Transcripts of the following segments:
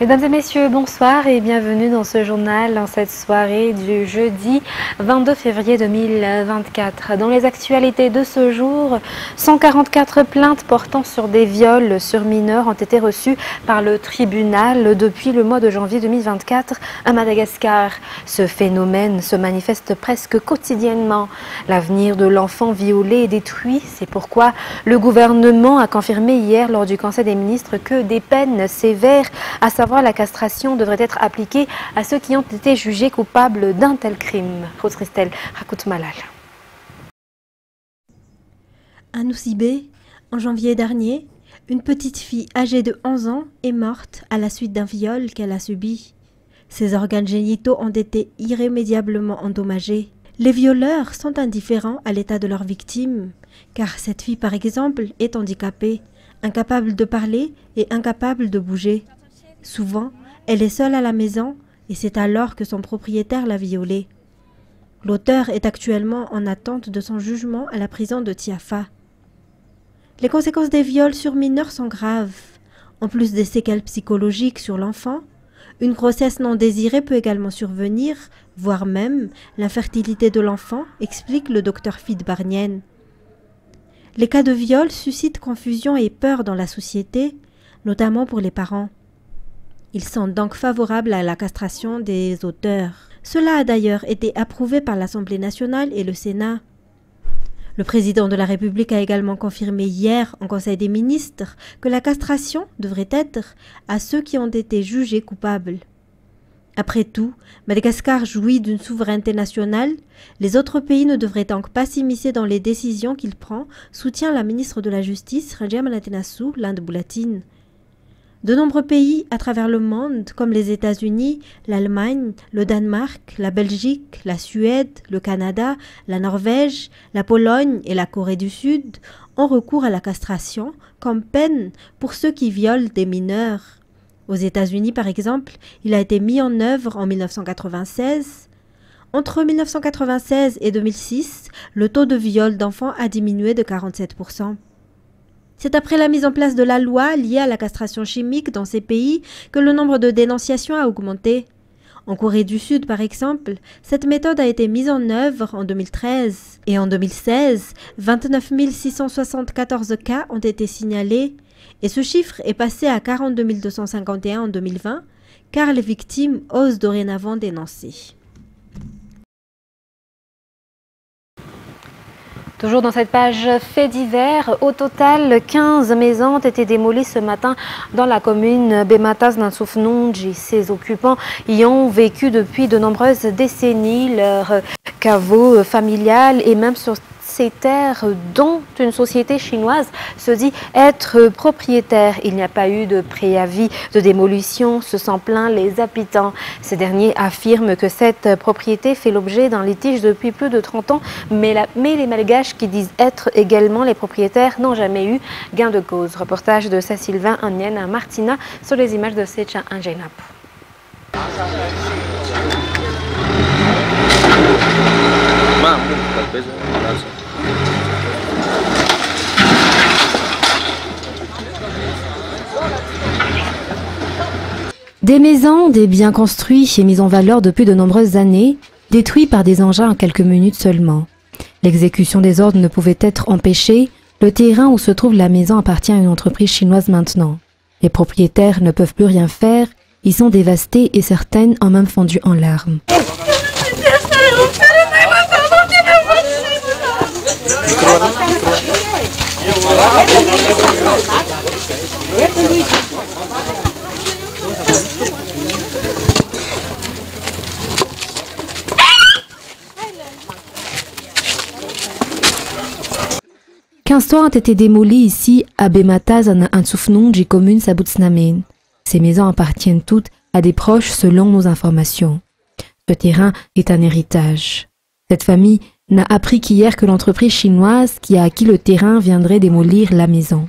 Mesdames et messieurs, bonsoir et bienvenue dans ce journal en cette soirée du jeudi 22 février 2024. Dans les actualités de ce jour, 144 plaintes portant sur des viols sur mineurs ont été reçues par le tribunal depuis le mois de janvier 2024 à Madagascar. Ce phénomène se manifeste presque quotidiennement. L'avenir de l'enfant violé est détruit. C'est pourquoi le gouvernement a confirmé hier lors du Conseil des ministres que des peines sévères, à savoir la castration, devrait être appliquée à ceux qui ont été jugés coupables d'un tel crime. Rose Christelle, Rakout Malal. À Noussibé, en janvier dernier, une petite fille âgée de 11 ans est morte à la suite d'un viol qu'elle a subi. Ses organes génitaux ont été irrémédiablement endommagés. Les violeurs sont indifférents à l'état de leur victime, car cette fille, par exemple, est handicapée, incapable de parler et incapable de bouger. Souvent, elle est seule à la maison et c'est alors que son propriétaire l'a violée. L'auteur est actuellement en attente de son jugement à la prison de Tiafa. Les conséquences des viols sur mineurs sont graves. En plus des séquelles psychologiques sur l'enfant, une grossesse non désirée peut également survenir, voire même l'infertilité de l'enfant, explique le docteur Fid Barnien. Les cas de viol suscitent confusion et peur dans la société, notamment pour les parents. Ils sont donc favorables à la castration des auteurs. Cela a d'ailleurs été approuvé par l'Assemblée nationale et le Sénat. Le président de la République a également confirmé hier en Conseil des ministres que la castration devrait être à ceux qui ont été jugés coupables. Après tout, Madagascar jouit d'une souveraineté nationale. Les autres pays ne devraient donc pas s'immiscer dans les décisions qu'il prend, soutient la ministre de la Justice, Rajia Manatenassou, l'Inde Boulatine. De nombreux pays à travers le monde, comme les États-Unis, l'Allemagne, le Danemark, la Belgique, la Suède, le Canada, la Norvège, la Pologne et la Corée du Sud, ont recours à la castration comme peine pour ceux qui violent des mineurs. Aux États-Unis, par exemple, il a été mis en œuvre en 1996. Entre 1996 et 2006, le taux de viol d'enfants a diminué de 47%. C'est après la mise en place de la loi liée à la castration chimique dans ces pays que le nombre de dénonciations a augmenté. En Corée du Sud, par exemple, cette méthode a été mise en œuvre en 2013. Et en 2016, 29 674 cas ont été signalés. Et ce chiffre est passé à 42 251 en 2020, car les victimes osent dorénavant dénoncer. Toujours dans cette page fait divers, au total, 15 maisons ont été démolies ce matin dans la commune Bematas Nansoufnounji. Ces occupants y ont vécu depuis de nombreuses décennies. Leur caveau familial et même sur ces terres dont une société chinoise se dit être propriétaire. Il n'y a pas eu de préavis de démolition, se sont plaints les habitants. Ces derniers affirment que cette propriété fait l'objet d'un litige depuis plus de 30 ans, mais les Malgaches qui disent être également les propriétaires n'ont jamais eu gain de cause. Reportage de Sylvain Anienne à Martina sur les images de Secha Angenap. Des maisons, des biens construits et mis en valeur depuis de nombreuses années, détruits par des engins en quelques minutes seulement. L'exécution des ordres ne pouvait être empêchée. Le terrain où se trouve la maison appartient à une entreprise chinoise maintenant. Les propriétaires ne peuvent plus rien faire. Ils sont dévastés et certaines ont même fondu en larmes. Quinze toits ont été démolis ici à Bematas en Nansoufnounji, commune Sabutsnamen. Ces maisons appartiennent toutes à des proches selon nos informations. Ce terrain est un héritage. Cette famille n'a appris qu'hier que l'entreprise chinoise qui a acquis le terrain viendrait démolir la maison.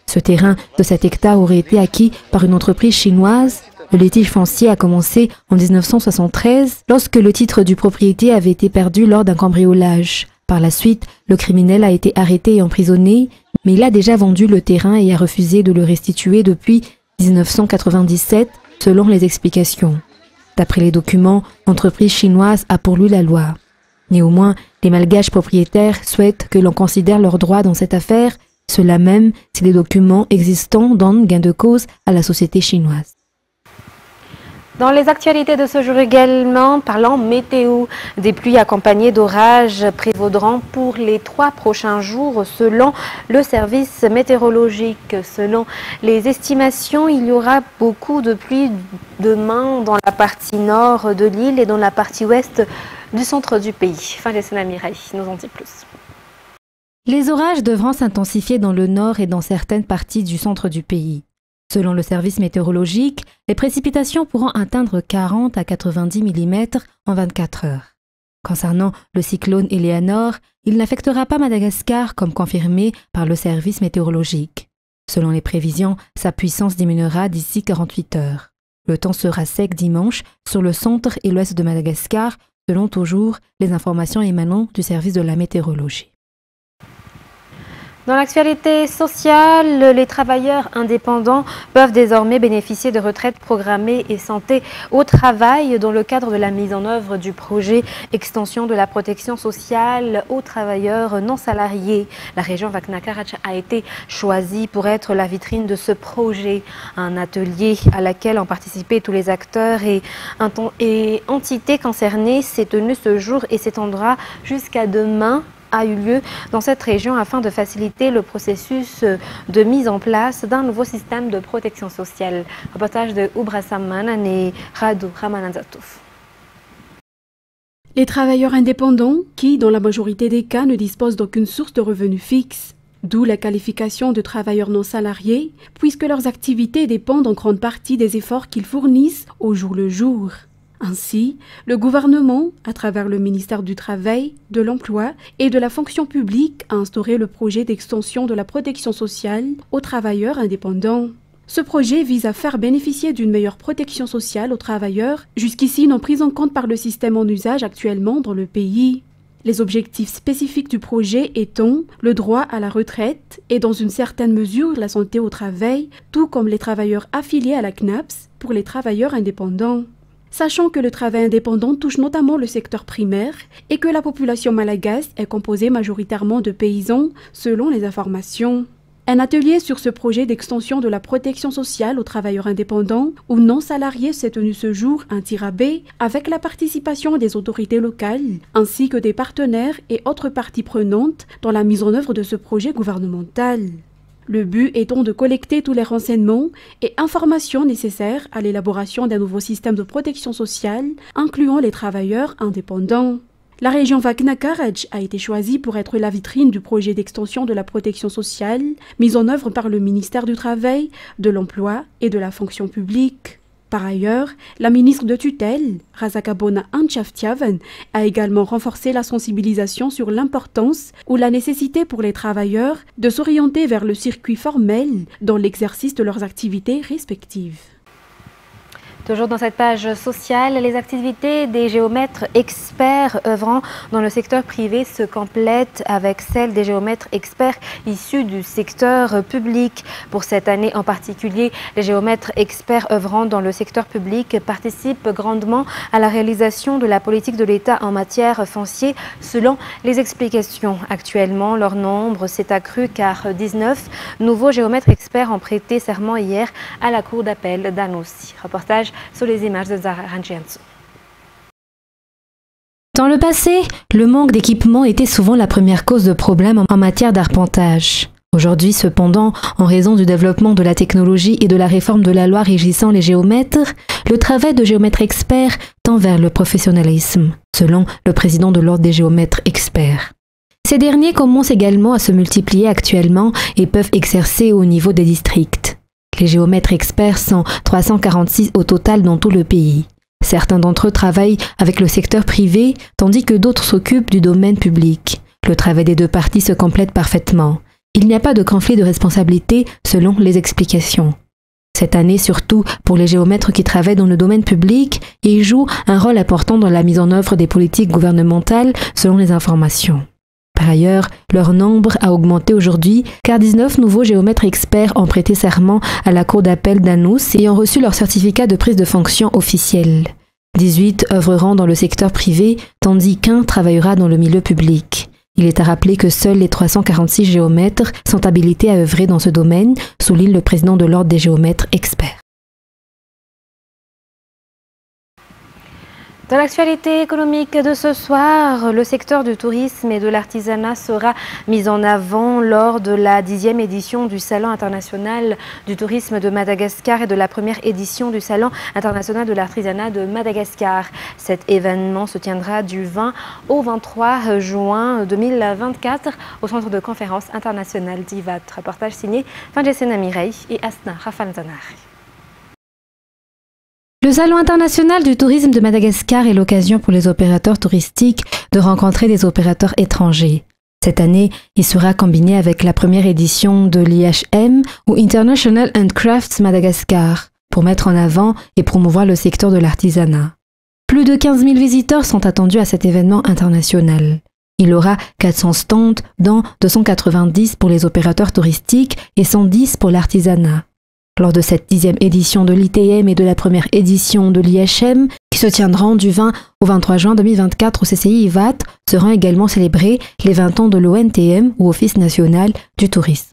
Ce terrain de 7 hectares aurait été acquis par une entreprise chinoise. Le litige foncier a commencé en 1973 lorsque le titre du propriété avait été perdu lors d'un cambriolage. Par la suite, le criminel a été arrêté et emprisonné, mais il a déjà vendu le terrain et a refusé de le restituer depuis 1997 selon les explications. D'après les documents, l'entreprise chinoise a pour lui la loi. Néanmoins, les malgaches propriétaires souhaitent que l'on considère leurs droits dans cette affaire, cela même si les documents existants donnent gain de cause à la société chinoise. Dans les actualités de ce jour également, parlant météo, des pluies accompagnées d'orages prévaudront pour les 3 prochains jours selon le service météorologique. Selon les estimations, il y aura beaucoup de pluie demain dans la partie nord de l'île et dans la partie ouest du centre du pays. Fin de Mireille nous en dit plus. Les orages devront s'intensifier dans le nord et dans certaines parties du centre du pays. Selon le service météorologique, les précipitations pourront atteindre 40 à 90 mm en 24 heures. Concernant le cyclone Eleanor, il n'affectera pas Madagascar comme confirmé par le service météorologique. Selon les prévisions, sa puissance diminuera d'ici 48 heures. Le temps sera sec dimanche sur le centre et l'ouest de Madagascar, selon toujours les informations émanant du service de la météorologie. Dans l'actualité sociale, les travailleurs indépendants peuvent désormais bénéficier de retraites programmées et santé au travail dans le cadre de la mise en œuvre du projet Extension de la protection sociale aux travailleurs non salariés. La région Vakna-Karachi a été choisie pour être la vitrine de ce projet. Un atelier à laquelle ont participé tous les acteurs et entités concernées s'est tenu ce jour et s'étendra jusqu'à demain a eu lieu dans cette région afin de faciliter le processus de mise en place d'un nouveau système de protection sociale. Reportage de Oubra Samman et Radou Ramananzatouf. Les travailleurs indépendants qui, dans la majorité des cas, ne disposent d'aucune source de revenus fixe. D'où la qualification de travailleurs non salariés, puisque leurs activités dépendent en grande partie des efforts qu'ils fournissent au jour le jour. Ainsi, le gouvernement, à travers le ministère du Travail, de l'Emploi et de la Fonction publique, a instauré le projet d'extension de la protection sociale aux travailleurs indépendants. Ce projet vise à faire bénéficier d'une meilleure protection sociale aux travailleurs, jusqu'ici non pris en compte par le système en usage actuellement dans le pays. Les objectifs spécifiques du projet étant le droit à la retraite et dans une certaine mesure la santé au travail, tout comme les travailleurs affiliés à la CNAPS pour les travailleurs indépendants. Sachant que le travail indépendant touche notamment le secteur primaire et que la population malgache est composée majoritairement de paysans selon les informations. Un atelier sur ce projet d'extension de la protection sociale aux travailleurs indépendants ou non salariés s'est tenu ce jour à Tirabé avec la participation des autorités locales ainsi que des partenaires et autres parties prenantes dans la mise en œuvre de ce projet gouvernemental. Le but étant de collecter tous les renseignements et informations nécessaires à l'élaboration d'un nouveau système de protection sociale, incluant les travailleurs indépendants. La région Vakna-Karachi a été choisie pour être la vitrine du projet d'extension de la protection sociale, mis en œuvre par le ministère du Travail, de l'Emploi et de la Fonction publique. Par ailleurs, la ministre de tutelle, Razakabona Anchaftiaven, a également renforcé la sensibilisation sur l'importance ou la nécessité pour les travailleurs de s'orienter vers le circuit formel dans l'exercice de leurs activités respectives. Toujours dans cette page sociale, les activités des géomètres experts œuvrant dans le secteur privé se complètent avec celles des géomètres experts issus du secteur public. Pour cette année en particulier, les géomètres experts œuvrant dans le secteur public participent grandement à la réalisation de la politique de l'État en matière foncière selon les explications. Actuellement, leur nombre s'est accru car 19 nouveaux géomètres experts ont prêté serment hier à la Cour d'appel d'Anossi. Reportage sur les images de Zara Ranjiansu. Dans le passé, le manque d'équipement était souvent la première cause de problèmes en matière d'arpentage. Aujourd'hui, cependant, en raison du développement de la technologie et de la réforme de la loi régissant les géomètres, le travail de géomètre expert tend vers le professionnalisme, selon le président de l'Ordre des géomètres experts. Ces derniers commencent également à se multiplier actuellement et peuvent exercer au niveau des districts. Les géomètres experts sont 346 au total dans tout le pays. Certains d'entre eux travaillent avec le secteur privé, tandis que d'autres s'occupent du domaine public. Le travail des deux parties se complète parfaitement. Il n'y a pas de conflit de responsabilité selon les explications. Cette année, surtout pour les géomètres qui travaillent dans le domaine public, ils jouent un rôle important dans la mise en œuvre des politiques gouvernementales selon les informations. Par ailleurs, leur nombre a augmenté aujourd'hui car 19 nouveaux géomètres experts ont prêté serment à la cour d'appel d'Anous et ont reçu leur certificat de prise de fonction officiel. 18 œuvreront dans le secteur privé, tandis qu'un travaillera dans le milieu public. Il est à rappeler que seuls les 346 géomètres sont habilités à œuvrer dans ce domaine, souligne le président de l'Ordre des géomètres experts. Dans l'actualité économique de ce soir, le secteur du tourisme et de l'artisanat sera mis en avant lors de la 10e édition du Salon international du tourisme de Madagascar et de la première édition du Salon international de l'artisanat de Madagascar. Cet événement se tiendra du 20 au 23 juin 2024 au centre de conférence international d'Ivat. Reportage signé Fanjesena Mireille et Asna Rafanzanari. Le Salon international du tourisme de Madagascar est l'occasion pour les opérateurs touristiques de rencontrer des opérateurs étrangers. Cette année, il sera combiné avec la première édition de l'IHM ou International Handcrafts Madagascar pour mettre en avant et promouvoir le secteur de l'artisanat. Plus de 15 000 visiteurs sont attendus à cet événement international. Il aura 400 stands, dont 290 pour les opérateurs touristiques et 110 pour l'artisanat. Lors de cette 10e édition de l'ITM et de la première édition de l'IHM, qui se tiendront du 20 au 23 juin 2024 au CCI IVAT, seront également célébrés les 20 ans de l'ONTM ou Office national du tourisme.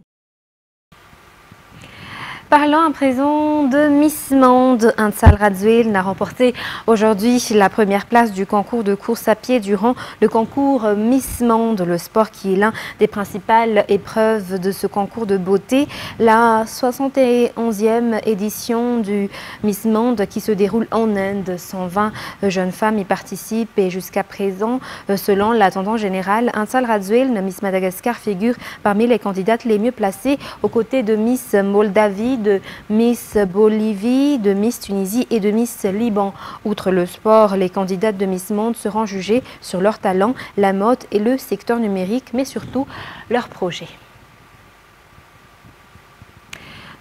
Parlons à présent de Miss Monde. Ansal Radzuil a remporté aujourd'hui la première place du concours de course à pied durant le concours Miss Monde, le sport qui est l'un des principales épreuves de ce concours de beauté. La 71e édition du Miss Monde qui se déroule en Inde. 120 jeunes femmes y participent et jusqu'à présent, selon la tendance générale, Ansal Radzuil, Miss Madagascar, figure parmi les candidates les mieux placées aux côtés de Miss Moldavie, de Miss Bolivie, de Miss Tunisie et de Miss Liban. Outre le sport, les candidates de Miss Monde seront jugées sur leur talent, la mode et le secteur numérique, mais surtout leurs projets.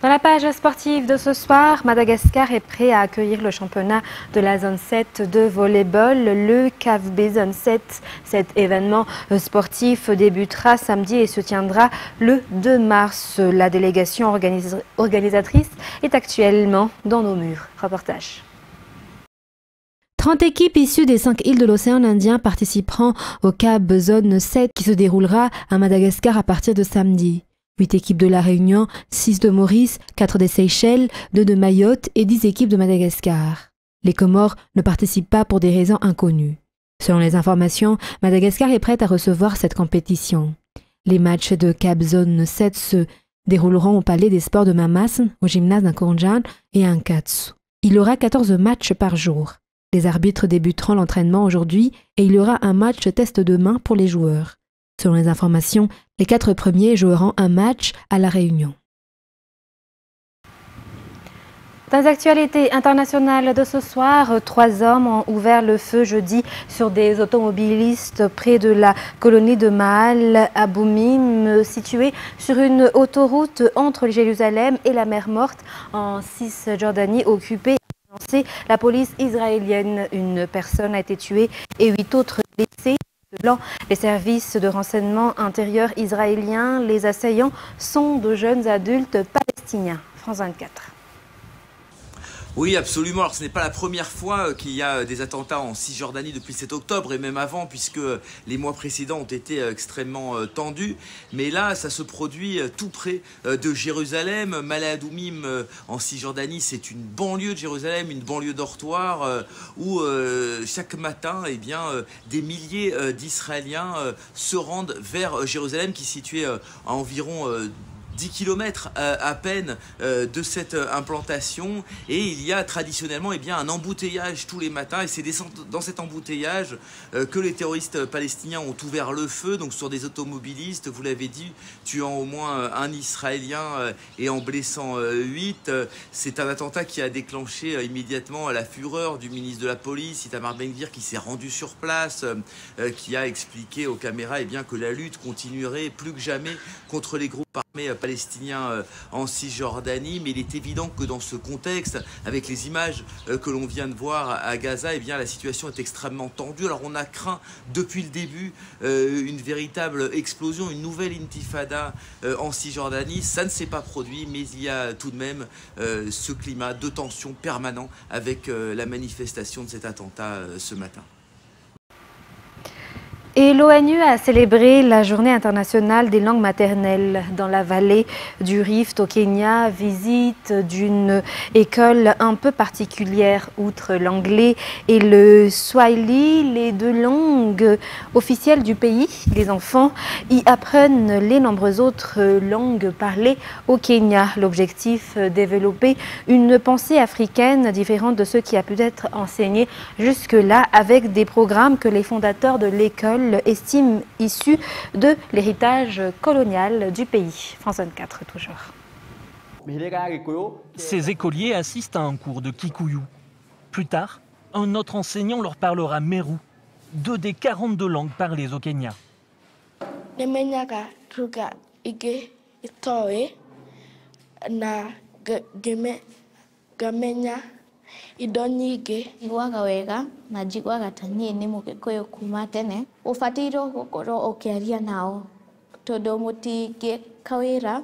Dans la page sportive de ce soir, Madagascar est prêt à accueillir le championnat de la zone 7 de volleyball, le CAFB Zone 7. Cet événement sportif débutera samedi et se tiendra le 2 mars. La délégation organisatrice est actuellement dans nos murs. Reportage. 30 équipes issues des 5 îles de l'océan Indien participeront au CAB Zone 7 qui se déroulera à Madagascar à partir de samedi. 8 équipes de la Réunion, 6 de Maurice, 4 des Seychelles, 2 de Mayotte et 10 équipes de Madagascar. Les Comores ne participent pas pour des raisons inconnues. Selon les informations, Madagascar est prête à recevoir cette compétition. Les matchs de CAB Zone 7 se dérouleront au Palais des Sports de Mamasn, au gymnase d'Ankoranjan et à Nkatsu. Il y aura 14 matchs par jour. Les arbitres débuteront l'entraînement aujourd'hui et il y aura un match test demain pour les joueurs. Selon les informations, les 4 premiers joueront un match à La Réunion. Dans les actualités internationales de ce soir, 3 hommes ont ouvert le feu jeudi sur des automobilistes près de la colonie de Maal à Boumim, située sur une autoroute entre Jérusalem et la mer Morte en Cisjordanie occupée. La police israélienne, une personne a été tuée et 8 autres blessés. Selon les services de renseignement intérieur israéliens, les assaillants sont de jeunes adultes palestiniens. France 24. Oui, absolument. Alors, ce n'est pas la première fois qu'il y a des attentats en Cisjordanie depuis 7 octobre et même avant, puisque les mois précédents ont été extrêmement tendus. Mais là, ça se produit tout près de Jérusalem. Ma'ale Adoumim en Cisjordanie, c'est une banlieue de Jérusalem, une banlieue dortoir où chaque matin, eh bien, des milliers d'Israéliens se rendent vers Jérusalem, qui est située à environ 10 km à peine de cette implantation, et il y a traditionnellement un embouteillage tous les matins, et c'est dans cet embouteillage que les terroristes palestiniens ont ouvert le feu, donc sur des automobilistes, vous l'avez dit, tuant au moins un Israélien et en blessant 8. C'est un attentat qui a déclenché immédiatement la fureur du ministre de la Police, Itamar Ben-Gvir, qui s'est rendu sur place, qui a expliqué aux caméras que la lutte continuerait plus que jamais contre les groupes armés palestiniens en Cisjordanie, mais il est évident que dans ce contexte, avec les images que l'on vient de voir à Gaza, eh bien, la situation est extrêmement tendue. Alors on a craint depuis le début une véritable explosion, une nouvelle intifada en Cisjordanie. Ça ne s'est pas produit, mais il y a tout de même ce climat de tension permanent avec la manifestation de cet attentat ce matin. Et l'ONU a célébré la journée internationale des langues maternelles dans la vallée du Rift au Kenya, visite d'une école un peu particulière outre l'anglais et le swahili, les deux langues officielles du pays. Les enfants y apprennent les nombreuses autres langues parlées au Kenya. L'objectif, développer une pensée africaine différente de ce qui a pu être enseigné jusque-là avec des programmes que les fondateurs de l'école estime issu de l'héritage colonial du pays. France 24 toujours. Ces écoliers assistent à un cours de Kikuyu. Plus tard, un autre enseignant leur parlera Meru, 2 des 42 langues parlées au Kenya. Igwaga wega na njiguaga ta niĩ nĩ Mũgĩkũyũ kuma tene ũbatairwo gũkorwo ũkĩaria nao tondũ mũtingĩka wĩra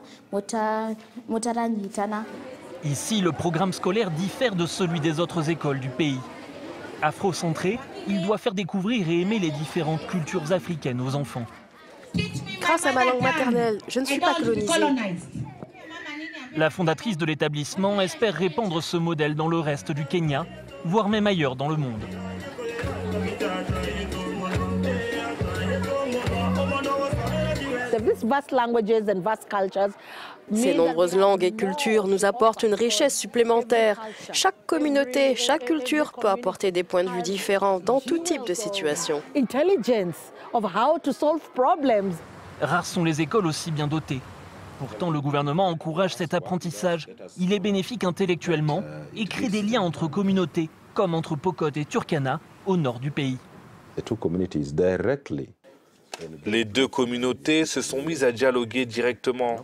mũtaranyitana. Ici, le programme scolaire diffère de celui des autres écoles du pays. Afro-centré, il doit faire découvrir et aimer les différentes cultures africaines aux enfants. Grâce à ma langue maternelle, je ne suis pas colonisée. La fondatrice de l'établissement espère répandre ce modèle dans le reste du Kenya, voire même ailleurs dans le monde. Ces nombreuses langues et cultures nous apportent une richesse supplémentaire. Chaque communauté, chaque culture peut apporter des points de vue différents dans tout type de situation. Rares sont les écoles aussi bien dotées. Pourtant, le gouvernement encourage cet apprentissage. Il est bénéfique intellectuellement et crée des liens entre communautés, comme entre Pokot et Turkana, au nord du pays. Les deux communautés se sont mises à dialoguer directement.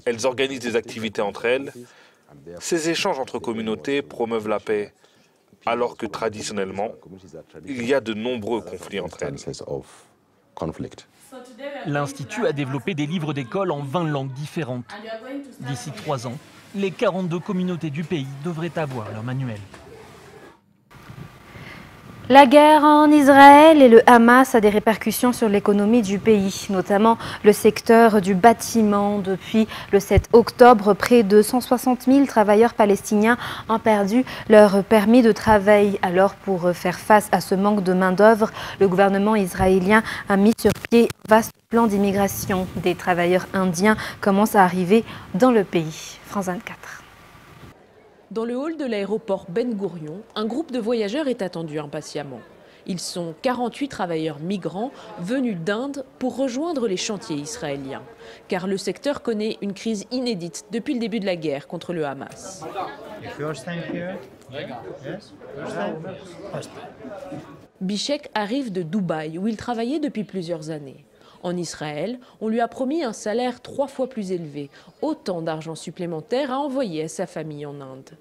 Elles organisent des activités entre elles. Ces échanges entre communautés promeuvent la paix, alors que traditionnellement, il y a de nombreux conflits entre elles. L'Institut a développé des livres d'école en 20 langues différentes. D'ici 3 ans, les 42 communautés du pays devraient avoir leur manuel. La guerre en Israël et le Hamas a des répercussions sur l'économie du pays, notamment le secteur du bâtiment. Depuis le 7 octobre, près de 160 000 travailleurs palestiniens ont perdu leur permis de travail. Alors, pour faire face à ce manque de main-d'œuvre, le gouvernement israélien a mis sur pied un vaste plan d'immigration. Des travailleurs indiens commencent à arriver dans le pays. France 24. Dans le hall de l'aéroport Ben Gourion, un groupe de voyageurs est attendu impatiemment. Ils sont 48 travailleurs migrants venus d'Inde pour rejoindre les chantiers israéliens. Car le secteur connaît une crise inédite depuis le début de la guerre contre le Hamas. Bichek arrive de Dubaï où il travaillait depuis plusieurs années. En Israël, on lui a promis un salaire 3 fois plus élevé, autant d'argent supplémentaire à envoyer à sa famille en Inde.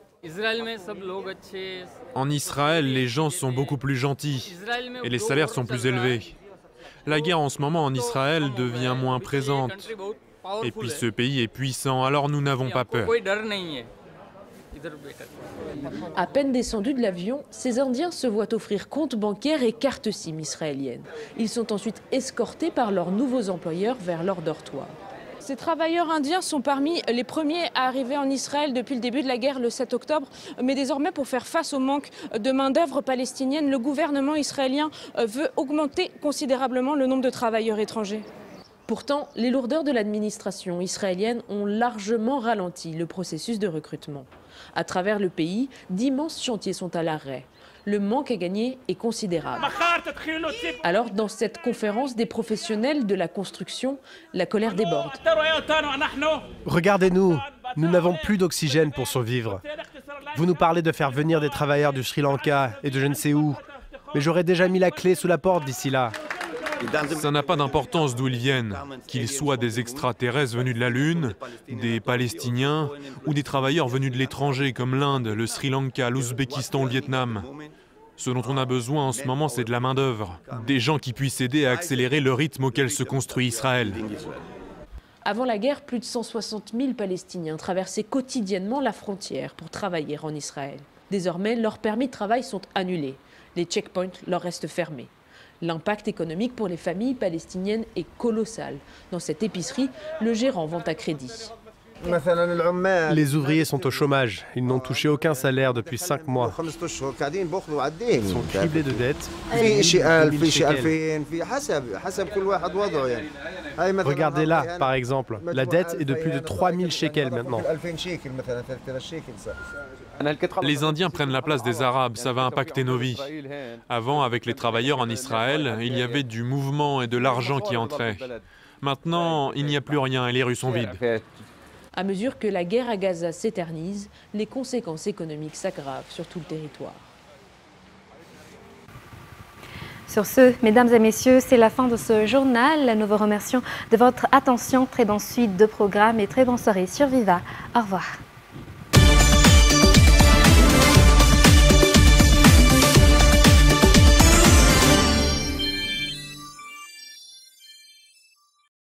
En Israël, les gens sont beaucoup plus gentils et les salaires sont plus élevés. La guerre en ce moment en Israël devient moins présente. Et puis ce pays est puissant, alors nous n'avons pas peur. À peine descendus de l'avion, ces Indiens se voient offrir compte bancaire et carte SIM israélienne. Ils sont ensuite escortés par leurs nouveaux employeurs vers leur dortoir. Ces travailleurs indiens sont parmi les premiers à arriver en Israël depuis le début de la guerre le 7 octobre. Mais désormais, pour faire face au manque de main-d'œuvre palestinienne, le gouvernement israélien veut augmenter considérablement le nombre de travailleurs étrangers. Pourtant, les lourdeurs de l'administration israélienne ont largement ralenti le processus de recrutement. À travers le pays, d'immenses chantiers sont à l'arrêt. Le manque à gagner est considérable. Alors, dans cette conférence des professionnels de la construction, la colère déborde. Regardez-nous, nous n'avons plus d'oxygène pour survivre. Vous nous parlez de faire venir des travailleurs du Sri Lanka et de je ne sais où, mais j'aurais déjà mis la clé sous la porte d'ici là. Ça n'a pas d'importance d'où ils viennent, qu'ils soient des extraterrestres venus de la Lune, des Palestiniens ou des travailleurs venus de l'étranger comme l'Inde, le Sri Lanka, l'Ouzbékistan ou le Vietnam. Ce dont on a besoin en ce moment, c'est de la main-d'œuvre, des gens qui puissent aider à accélérer le rythme auquel se construit Israël. Avant la guerre, plus de 160 000 Palestiniens traversaient quotidiennement la frontière pour travailler en Israël. Désormais, leurs permis de travail sont annulés. Les checkpoints leur restent fermés. L'impact économique pour les familles palestiniennes est colossal. Dans cette épicerie, le gérant vend à crédit. Les ouvriers sont au chômage. Ils n'ont touché aucun salaire depuis 5 mois. Ils sont criblés de dettes. Regardez là, par exemple. La dette est de plus de 3000 shekels maintenant. Les Indiens prennent la place des Arabes, ça va impacter nos vies. Avant, avec les travailleurs en Israël, il y avait du mouvement et de l'argent qui entrait. Maintenant, il n'y a plus rien et les rues sont vides. À mesure que la guerre à Gaza s'éternise, les conséquences économiques s'aggravent sur tout le territoire. Sur ce, mesdames et messieurs, c'est la fin de ce journal. Nous vous remercions de votre attention. Très bonne suite de programmes et très bonne soirée sur Viva. Au revoir.